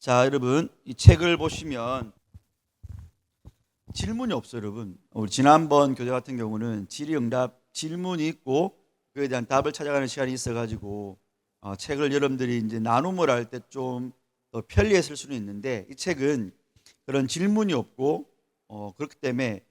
자, 여러분, 이 책을 보시면 질문이 없어요, 여러분. 우리 지난번 교재 같은 경우는 질의응답 질문이 있고 그에 대한 답을 찾아가는 시간이 있어가지고 책을 여러분들이 이제 나눔을 할 때 좀 더 편리했을 수는 있는데, 이 책은 그런 질문이 없고 그렇기 때문에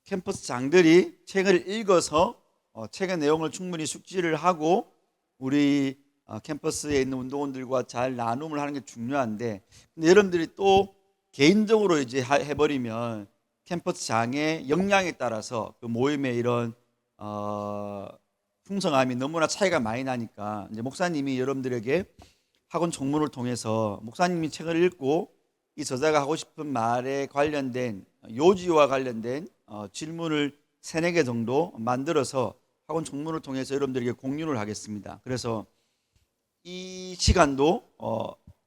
캠퍼스 장들이 책을 읽어서 책의 내용을 충분히 숙지를 하고 우리 캠퍼스에 있는 운동원들과 잘 나눔을 하는 게 중요한데, 근데 여러분들이 또 개인적으로 이제 해버리면 캠퍼스 장의 역량에 따라서 그 모임의 이런 풍성함이 너무나 차이가 많이 나니까, 이제 목사님이 여러분들에게 학원 총무를 통해서 목사님이 책을 읽고 이 저자가 하고 싶은 말에 관련된 요지와 관련된 질문을 3-4개 정도 만들어서 학원 총무를 통해서 여러분들에게 공유를 하겠습니다. 그래서 이 시간도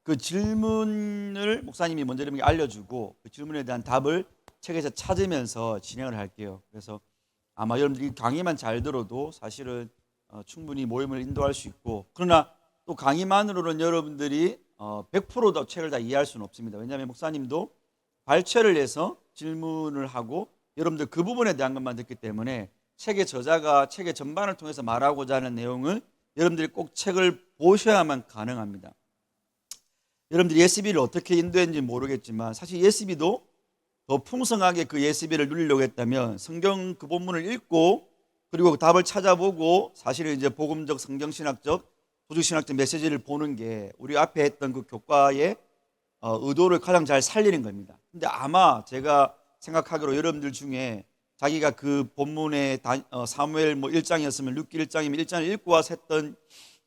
그 질문을 목사님이 먼저 여러분에게 알려주고 그 질문에 대한 답을 책에서 찾으면서 진행을 할게요. 그래서 아마 여러분들이 강의만 잘 들어도 사실은 충분히 모임을 인도할 수 있고, 그러나 또 강의만으로는 여러분들이 100% 책을 다 이해할 수는 없습니다. 왜냐하면 목사님도 발췌를 해서 질문을 하고 여러분들 그 부분에 대한 것만 듣기 때문에 책의 저자가 책의 전반을 통해서 말하고자 하는 내용을 여러분들이 꼭 책을 보셔야만 가능합니다. 여러분들이 예스비를 어떻게 인도했는지 모르겠지만 사실 예스비도 더 풍성하게 그 예스비를 누리려고 했다면 성경 그 본문을 읽고 그리고 그 답을 찾아보고 사실은 이제 복음적, 성경신학적, 조직신학적 메시지를 보는 게 우리 앞에 했던 그 교과의 의도를 가장 잘 살리는 겁니다. 근데 아마 제가 생각하기로 여러분들 중에 자기가 그 본문의 사무엘 1장이었으면 룻기 1장이면 1장을 읽고 와서 했던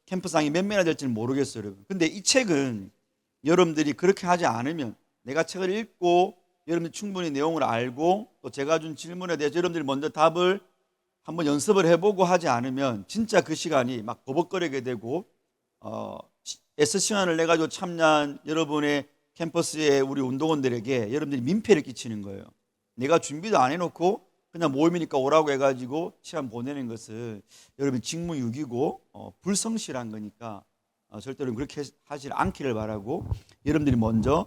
캠프상이 몇 명이나 될지는 모르겠어요, 여러분. 근데 이 책은 여러분들이 그렇게 하지 않으면, 내가 책을 읽고 여러분들이 충분히 내용을 알고 또 제가 준 질문에 대해서 여러분들이 먼저 답을 한번 연습을 해보고 하지 않으면 진짜 그 시간이 막 버벅거리게 되고 애써 시간을 내가지고 참여한 여러분의 캠퍼스의 우리 운동원들에게 여러분들이 민폐를 끼치는 거예요. 내가 준비도 안 해놓고 그냥 모임이니까 오라고 해가지고 시간 보내는 것은 여러분 직무유기고 불성실한 거니까 절대로 그렇게 하지 않기를 바라고, 여러분들이 먼저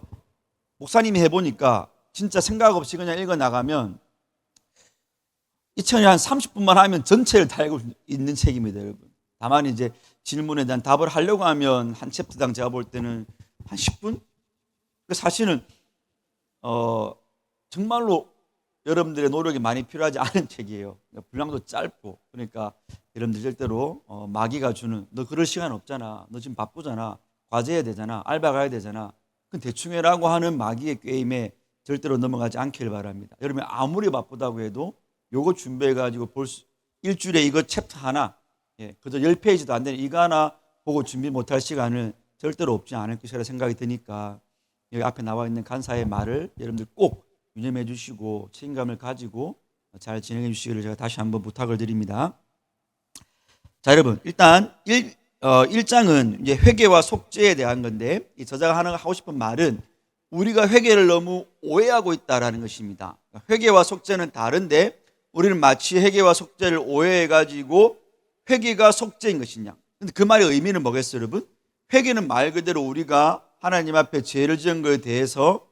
목사님이 해보니까 진짜 생각 없이 그냥 읽어나가면 이 책이 한 30분만 하면 전체를 다 읽을 수 있는 책입니다, 여러분. 다만 이제 질문에 대한 답을 하려고 하면 한 챕터당 제가 볼 때는 한 10분? 사실은 정말로 여러분들의 노력이 많이 필요하지 않은 책이에요. 분량도 짧고, 그러니까 여러분들 절대로 마귀가 주는 너 그럴 시간 없잖아, 너 지금 바쁘잖아, 과제해야 되잖아, 알바 가야 되잖아, 그 대충 해라고 하는 마귀의 게임에 절대로 넘어가지 않길 바랍니다. 여러분 아무리 바쁘다고 해도 요거 준비해가지고 일주일에 이거 챕터 하나, 그저 10페이지도 안 되는 이거 하나 보고 준비 못할 시간은 절대로 없지 않을 것이라 생각이 드니까 여기 앞에 나와 있는 간사의 말을 여러분들 꼭 유념해 주시고 책임감을 가지고 잘 진행해 주시기를 제가 다시 한번 부탁을 드립니다. 자, 여러분, 일단 1장은 이제 회개와 속죄에 대한 건데, 이 저자가 하고 싶은 말은 우리가 회개를 너무 오해하고 있다라는 것입니다. 회개와 속죄는 다른데 우리는 마치 회개와 속죄를 오해해가지고 회개가 속죄인 것이냐. 근데 그 말의 의미는 뭐겠어요, 여러분? 회개는 말 그대로 우리가 하나님 앞에 죄를 지은 것에 대해서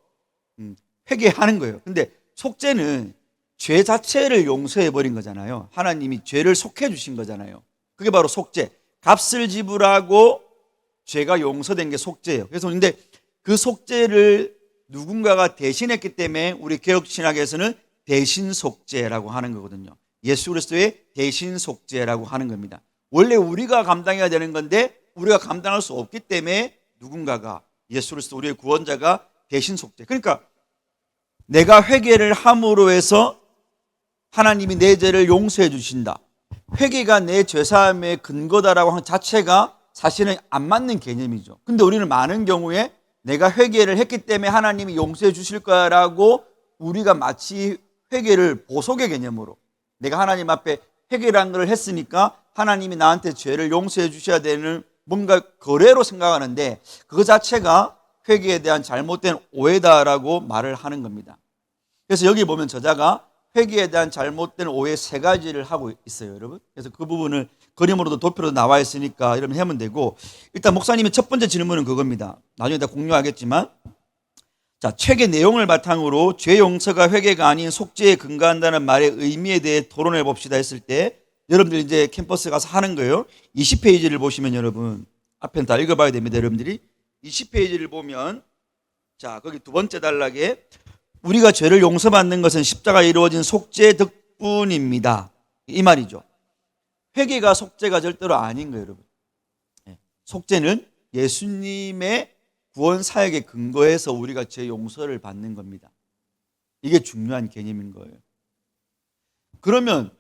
회개하는 거예요. 근데 속죄는 죄 자체를 용서해 버린 거잖아요. 하나님이 죄를 속해 주신 거잖아요. 그게 바로 속죄. 값을 지불하고 죄가 용서된 게 속죄예요. 그래서 근데 그 속죄를 누군가가 대신했기 때문에 우리 개혁신학에서는 대신 속죄라고 하는 거거든요. 예수 그리스도의 대신 속죄라고 하는 겁니다. 원래 우리가 감당해야 되는 건데 우리가 감당할 수 없기 때문에 누군가가, 예수 그리스도 우리의 구원자가 대신 속죄. 그러니까 내가 회개를 함으로 해서 하나님이 내 죄를 용서해 주신다, 회개가 내 죄사함의 근거다라고 하는 자체가 사실은 안 맞는 개념이죠. 근데 우리는 많은 경우에 내가 회개를 했기 때문에 하나님이 용서해 주실 거라고 우리가 마치 회개를 보석의 개념으로, 내가 하나님 앞에 회개라는 걸 했으니까 하나님이 나한테 죄를 용서해 주셔야 되는 뭔가 거래로 생각하는데, 그 자체가 회개에 대한 잘못된 오해다라고 말을 하는 겁니다. 그래서 여기 보면 저자가 회개에 대한 잘못된 오해 3가지를 하고 있어요, 여러분. 그래서 그 부분을 그림으로도 도표로도 나와 있으니까 이러면 하면 되고, 일단 목사님의 첫 번째 질문은 그겁니다. 나중에 다 공유하겠지만, 자, 책의 내용을 바탕으로 죄 용서가 회개가 아닌 속죄에 근거한다는 말의 의미에 대해 토론해 봅시다 했을 때, 여러분들 이제 캠퍼스 가서 하는 거예요. 20페이지를 보시면 여러분, 앞에는 다 읽어봐야 됩니다. 여러분들이 20페이지를 보면, 자, 거기 두 번째 단락에 우리가 죄를 용서받는 것은 십자가에 이루어진 속죄 덕분입니다. 이 말이죠. 회개가 속죄가 절대로 아닌 거예요, 여러분. 속죄는 예수님의 구원 사역에 근거해서 우리가 죄 용서를 받는 겁니다. 이게 중요한 개념인 거예요. 그러면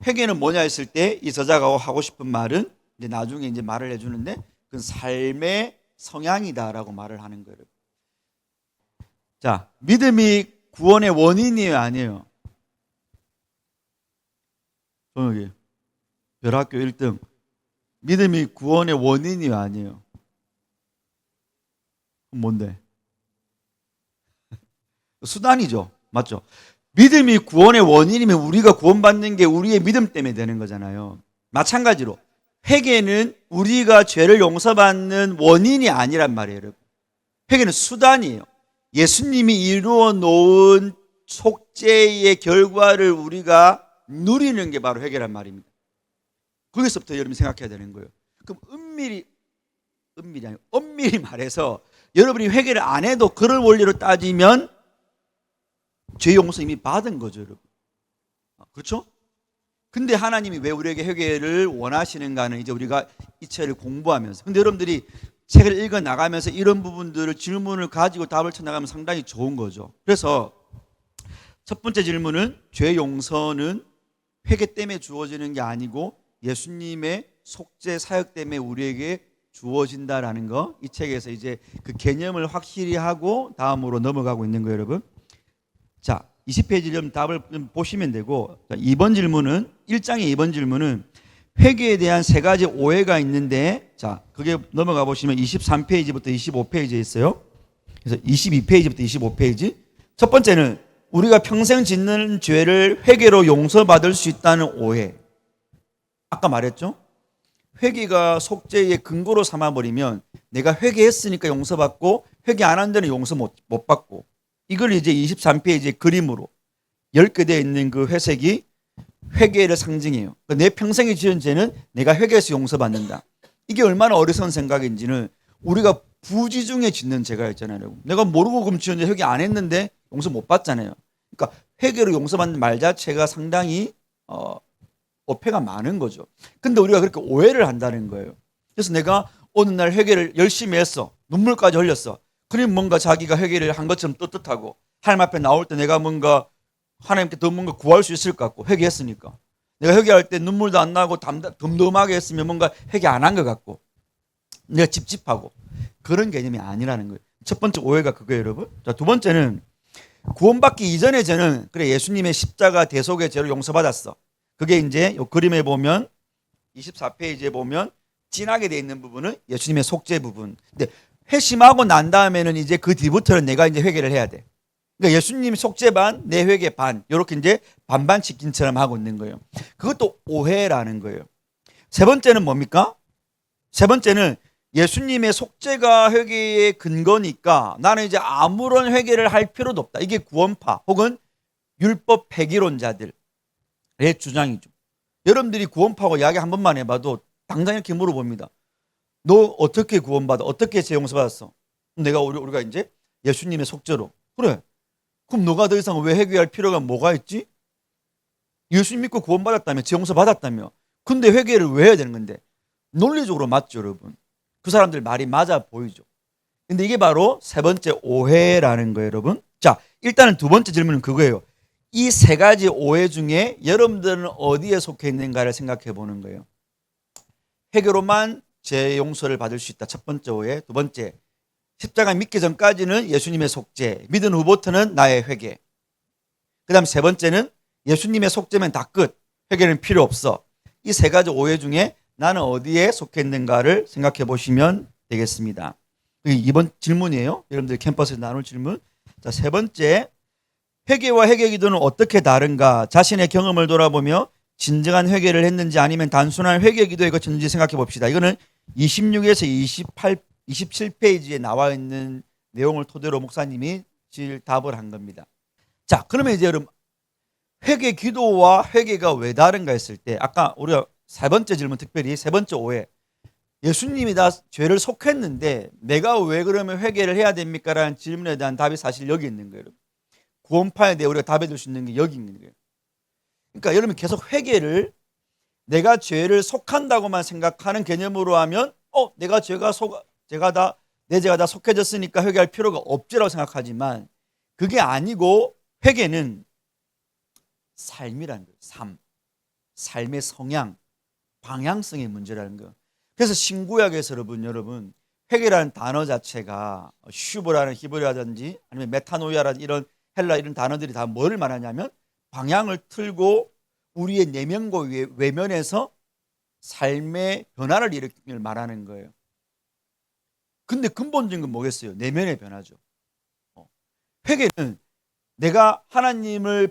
회개는 뭐냐 했을 때 이 저자가 하고 싶은 말은 이제 나중에 이제 말을 해주는데, 그건 삶의 성향이다라고 말을 하는 거예요. 자, 믿음이 구원의 원인이에요, 아니에요? 여기 별학교 1등. 믿음이 구원의 원인이에요, 아니에요? 뭔데? 수단이죠. 맞죠? 믿음이 구원의 원인이면 우리가 구원받는 게 우리의 믿음 때문에 되는 거잖아요. 마찬가지로 회개는 우리가 죄를 용서받는 원인이 아니란 말이에요, 여러분. 회개는 수단이에요. 예수님이 이루어 놓은 속죄의 결과를 우리가 누리는 게 바로 회개란 말입니다. 거기서부터 여러분이 생각해야 되는 거예요. 그럼 엄밀히 말해서 여러분이 회개를 안 해도 그런 원리로 따지면 죄 용서 이미 받은 거죠, 여러분. 그렇죠? 근데 하나님이 왜 우리에게 회개를 원하시는가는 이제 우리가 이 책을 공부하면서, 근데 여러분들이 책을 읽어 나가면서 이런 부분들을 질문을 가지고 답을 찾아가면 상당히 좋은 거죠. 그래서 첫 번째 질문은 죄 용서는 회개 때문에 주어지는 게 아니고 예수님의 속죄 사역 때문에 우리에게 주어진다라는 거, 이 책에서 이제 그 개념을 확실히 하고 다음으로 넘어가고 있는 거예요, 여러분. 자, 20페이지 좀 답을 보시면 되고, 2번 질문은 1장의 2번 질문은 회개에 대한 세 가지 오해가 있는데, 자, 그게 넘어가 보시면 23페이지부터 25페이지에 있어요. 그래서 22페이지부터 25페이지. 첫 번째는 우리가 평생 짓는 죄를 회개로 용서받을 수 있다는 오해. 아까 말했죠? 회개가 속죄의 근거로 삼아버리면 내가 회개했으니까 용서받고 회개 안 한 데는 용서 못 받고, 이걸 이제 23페이지의 그림으로 10개 되어 있는 그 회색이 회개를 상징해요. 내 평생에 지은 죄는 내가 회개해서 용서받는다. 이게 얼마나 어리석은 생각인지는 우리가 부지중에 짓는 죄가 있잖아요. 내가 모르고 그럼 지은 죄 회개 안 했는데 용서 못 받잖아요. 그러니까 회개로 용서받는 말 자체가 상당히 어폐가 많은 거죠. 근데 우리가 그렇게 오해를 한다는 거예요. 그래서 내가 어느 날 회개를 열심히 했어. 눈물까지 흘렸어. 그럼 뭔가 자기가 회개를 한 것처럼 떳떳하고 하나님 앞에 나올 때 내가 뭔가 하나님께 더 뭔가 구할 수 있을 것 같고, 회개했으니까. 내가 회개할 때 눈물도 안 나고 덤덤하게 했으면 뭔가 회개 안 한 것 같고, 내가 찝찝하고, 그런 개념이 아니라는 거예요. 첫 번째 오해가 그거예요, 여러분. 자, 두 번째는 구원받기 이전의 죄는, 그래, 예수님의 십자가 대속의 죄를 용서받았어. 그게 이제 이 그림에 보면 24페이지에 보면 진하게 되어 있는 부분은 예수님의 속죄 부분. 근데 회심하고 난 다음에는 이제 그 뒤부터는 내가 이제 회개를 해야 돼. 그러니까 예수님 속죄 반, 내 회개 반, 이렇게 이제 반반 치킨처럼 하고 있는 거예요. 그것도 오해라는 거예요. 세 번째는 뭡니까? 세 번째는 예수님의 속죄가 회개의 근거니까 나는 이제 아무런 회개를 할 필요도 없다. 이게 구원파 혹은 율법 폐기론자들의 주장이죠. 여러분들이 구원파하고 이야기 한 번만 해봐도 당장 이렇게 물어봅니다. 너 어떻게 구원받아? 어떻게 죄 용서받았어? 우리가 이제 예수님의 속죄로. 그래. 그럼 너가 더 이상 왜 회개할 필요가 뭐가 있지? 예수님 믿고 구원받았다며, 죄 용서받았다며. 근데 회개를 왜 해야 되는 건데? 논리적으로 맞죠, 여러분. 그 사람들 말이 맞아 보이죠. 근데 이게 바로 세 번째 오해라는 거예요, 여러분. 자, 일단은 두 번째 질문은 그거예요. 이 세 가지 오해 중에 여러분들은 어디에 속해 있는가를 생각해 보는 거예요. 회개로만 죄 용서를 받을 수 있다. 첫 번째 오해. 두 번째, 십자가 믿기 전까지는 예수님의 속죄, 믿은 후부터는 나의 회개. 그 다음 세 번째는 예수님의 속죄면 다 끝, 회개는 필요 없어. 이 세 가지 오해 중에 나는 어디에 속해 있는가를 생각해 보시면 되겠습니다. 이번 질문이에요. 여러분들 캠퍼스에서 나눌 질문. 자, 세 번째, 회개와 회개 기도는 어떻게 다른가? 자신의 경험을 돌아보며 진정한 회개를 했는지 아니면 단순한 회개 기도에 거쳤는지 생각해 봅시다. 이거는 26에서 27페이지에 나와 있는 내용을 토대로 목사님이 답을 한 겁니다. 자, 그러면 이제 여러분, 회개 기도와 회개가 왜 다른가 했을 때, 아까 우리가 세 번째 질문, 특별히 세 번째 오해, 예수님이 다 죄를 속했는데 내가 왜 그러면 회개를 해야 됩니까? 라는 질문에 대한 답이 사실 여기 있는 거예요. 구원파에 대해 우리가 답해 줄 수 있는 게 여기 있는 거예요. 그러니까 여러분, 계속 회개를 내가 죄를 속한다고만 생각하는 개념으로 하면 내가 내 죄가 다 속해졌으니까 회개할 필요가 없지라고 생각하지만, 그게 아니고 회개는 삶이라는 거예요. 삶의 성향, 방향성의 문제라는 거예요. 그래서 신구약에서 여러분 회개라는 단어 자체가 슈브라는 히브리어라든지 아니면 메타노이아라는 이런 헬라 이런 단어들이 다 뭘 말하냐면 방향을 틀고 우리의 내면과 외면에서 삶의 변화를 일으키는 걸 말하는 거예요. 근데 근본적인 건 뭐겠어요? 내면의 변화죠. 회개는 내가 하나님에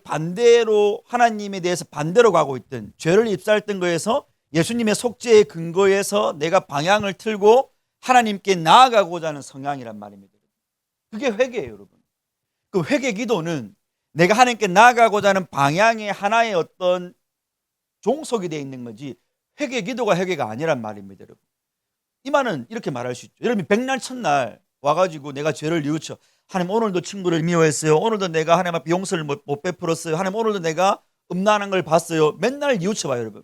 대해서 반대로 가고 있던, 죄를 입사했던 거에서 예수님의 속죄의 근거에서 내가 방향을 틀고 하나님께 나아가고자 하는 성향이란 말입니다. 그게 회개예요, 여러분. 그 회개 기도는 내가 하나님께 나아가고자 하는 방향의 하나의 어떤 종속이 되어 있는 거지, 회개 기도가 회개가 아니란 말입니다, 여러분. 이 말은 이렇게 말할 수 있죠. 여러분이 백날 첫날 와가지고 내가 죄를 뉘우쳐, 하나님 오늘도 친구를 미워했어요, 오늘도 내가 하나님 앞에 용서를 못 베풀었어요, 하나님 오늘도 내가 음란한 걸 봤어요, 맨날 뉘우쳐봐요, 여러분.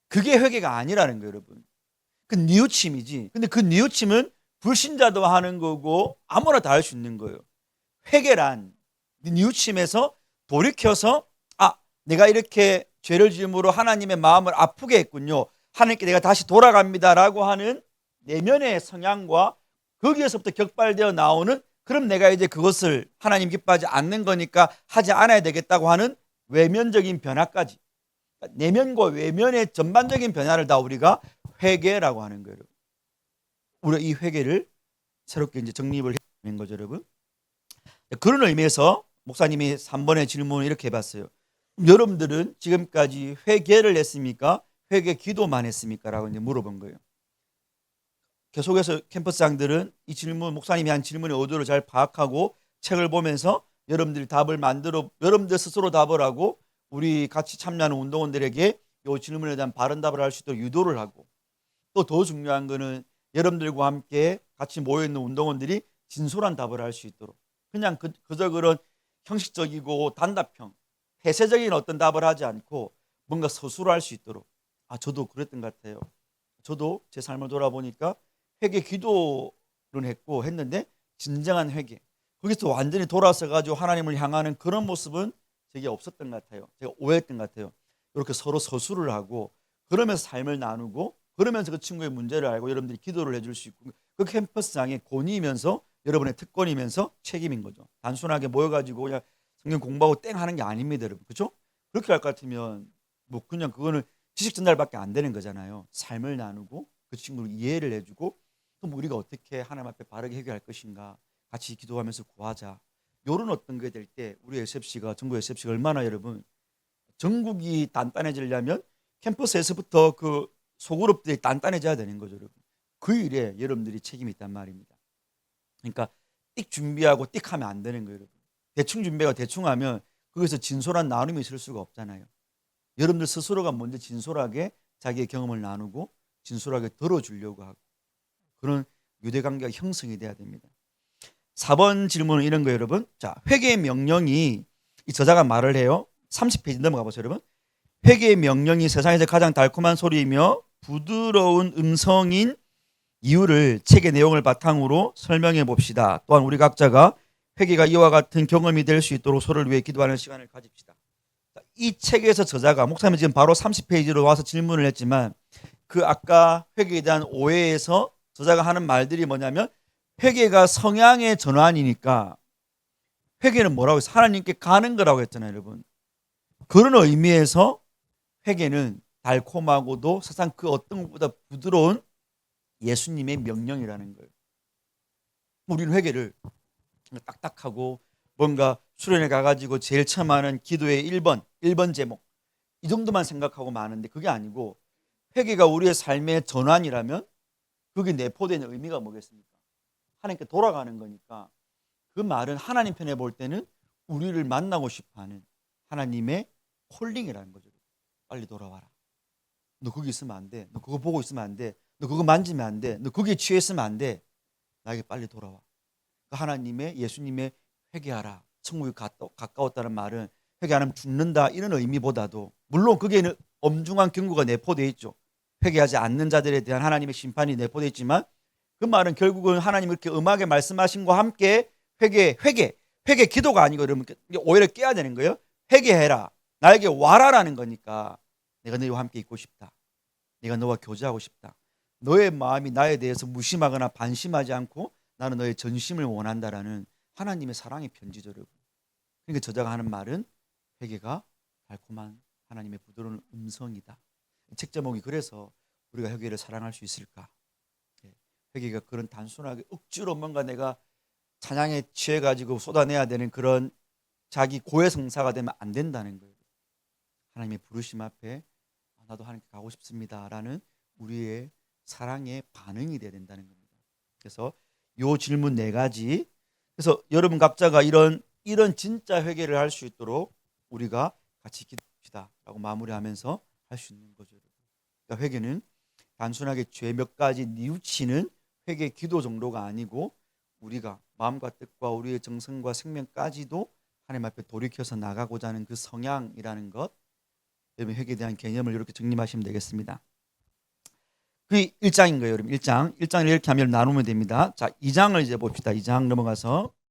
그게 회개가 아니라는 거예요, 여러분. 그 뉘우침이지. 근데 그 뉘우침은 불신자도 하는 거고 아무나 다 할 수 있는 거예요. 회개란 뉘우침에서 돌이켜서 내가 이렇게 죄를 지음으로 하나님의 마음을 아프게 했군요, 하나님께 내가 다시 돌아갑니다라고 하는 내면의 성향과 거기에서부터 격발되어 나오는, 그럼 내가 이제 그것을 하나님 기뻐하지 않는 거니까 하지 않아야 되겠다고 하는 외면적인 변화까지, 내면과 외면의 전반적인 변화를 다 우리가 회개라고 하는 거예요. 우리가 이 회개를 새롭게 이제 정립을 해낸 거죠, 여러분. 그런 의미에서 목사님이 3번의 질문을 이렇게 해봤어요. 여러분들은 지금까지 회개를 했습니까? 회개 기도만 했습니까? 라고 이제 물어본 거예요. 계속해서 캠퍼스장들은 이 질문, 목사님이 한 질문의 의도를 잘 파악하고 책을 보면서 여러분들 스스로 답을 하고 우리 같이 참여하는 운동원들에게 이 질문에 대한 바른 답을 할 수 있도록 유도를 하고, 또 더 중요한 거는 여러분들과 함께 같이 모여있는 운동원들이 진솔한 답을 할 수 있도록, 그냥 그저 그런 형식적이고 단답형 폐쇄적인 어떤 답을 하지 않고 뭔가 서술을 할 수 있도록. 저도 그랬던 것 같아요. 저도 제 삶을 돌아보니까 회개 기도를 했는데 진정한 회개, 거기서 완전히 돌아서 가지고 하나님을 향하는 그런 모습은 제게 없었던 것 같아요. 제가 오해했던 것 같아요. 이렇게 서로 서술을 하고 그러면서 삶을 나누고 그러면서 그 친구의 문제를 알고 여러분들이 기도를 해줄 수 있고, 그 캠퍼스장의 권위이면서 여러분의 특권이면서 책임인 거죠. 단순하게 모여가지고 그냥 성경 공부하고 땡 하는 게 아닙니다, 여러분. 그렇죠? 그렇게 할 것 같으면 그냥 그거는 지식 전달밖에 안 되는 거잖아요. 삶을 나누고 그 친구를 이해를 해주고, 그럼 우리가 어떻게 하나님 앞에 바르게 해결할 것인가 같이 기도하면서 구하자. 이런 어떤 게 될 때 우리 SFC가, 전국 SFC가 얼마나, 여러분, 전국이 단단해지려면 캠퍼스에서부터 그 소그룹들이 단단해져야 되는 거죠, 여러분. 그 일에 여러분들이 책임이 있단 말입니다. 그러니까 띡 준비하고 띡 하면 안 되는 거예요, 여러분. 대충 준비하고 대충 하면 거기서 진솔한 나눔이 있을 수가 없잖아요. 여러분들 스스로가 먼저 진솔하게 자기의 경험을 나누고 진솔하게 들어주려고 하고, 그런 유대관계가 형성이 돼야 됩니다. 4번 질문은 이런 거예요, 여러분. 자, 회개의 명령이, 이 저자가 말을 해요. 30페이지 넘어가 보세요, 여러분. 회개의 명령이 세상에서 가장 달콤한 소리이며 부드러운 음성인 이유를 책의 내용을 바탕으로 설명해 봅시다. 또한 우리 각자가 회개가 이와 같은 경험이 될 수 있도록 서로를 위해 기도하는 시간을 가집시다. 이 책에서 저자가, 목사님은 지금 바로 30페이지로 와서 질문을 했지만, 그 아까 회개에 대한 오해에서 저자가 하는 말들이 뭐냐면, 회개가 성향의 전환이니까 회개는 뭐라고 했어요? 하나님께 가는 거라고 했잖아요, 여러분. 그런 의미에서 회개는 달콤하고도 세상 그 어떤 것보다 부드러운 예수님의 명령이라는 거예요. 우리는 회개를 딱딱하고 뭔가 수련회 가가지고 제일 처음 하는 기도의 1번 제목, 이 정도만 생각하고 마는데 그게 아니고 회개가 우리의 삶의 전환이라면 그게 내포되는 의미가 뭐겠습니까? 하나님께 돌아가는 거니까 그 말은 하나님 편에 볼 때는 우리를 만나고 싶어하는 하나님의 콜링이라는 거죠. 빨리 돌아와라. 너 거기 있으면 안 돼. 너 그거 보고 있으면 안 돼. 너 그거 만지면 안 돼. 너 거기에 취해 있으면 안 돼. 나에게 빨리 돌아와. 그 하나님의 예수님의 회개하라. 천국이 가까웠다는 말은 회개 안 하면 죽는다 이런 의미보다도 물론 거기에는 엄중한 경고가 내포되어 있죠. 회개하지 않는 자들에 대한 하나님의 심판이 내포되어 있지만 그 말은 결국은 하나님 이렇게 음하게 말씀하신과 함께 회개 기도가 아니고 여러분 오히려 깨야 되는 거예요. 회개해라. 나에게 와라라는 거니까 내가 너희와 함께 있고 싶다. 내가 너와 교제하고 싶다. 너의 마음이 나에 대해서 무심하거나 반심하지 않고 나는 너의 전심을 원한다라는 하나님의 사랑의 편지죠. 그러니까 저자가 하는 말은 회개가 달콤한 하나님의 부드러운 음성이다. 책 제목이 그래서 우리가 회개를 사랑할 수 있을까? 회개가 그런 단순하게 억지로 뭔가 내가 찬양에 취해가지고 쏟아내야 되는 그런 자기 고해성사가 되면 안 된다는 거예요. 하나님의 부르심 앞에 나도 하나님께 가고 싶습니다라는 우리의 사랑의 반응이 돼야 된다는 겁니다. 그래서 요 질문 4가지. 그래서 여러분 각자가 이런 진짜 회개를 할 수 있도록 우리가 같이 기도합시다라고 마무리하면서 할 수 있는 거죠. 그러니까 회개는 단순하게 죄 몇 가지 뉘우치는 회개 기도 정도가 아니고 우리가 마음과 뜻과 우리의 정성과 생명까지도 하나님 앞에 돌이켜서 나가고자 하는 그 성향이라는 것, 여러분 회개에 대한 개념을 이렇게 정리하시면 되겠습니다. 그게 1장인 거예요, 여러분. 1장을 이렇게 하면 나누면 됩니다. 자, 2장을 이제 봅시다. 2장 넘어가서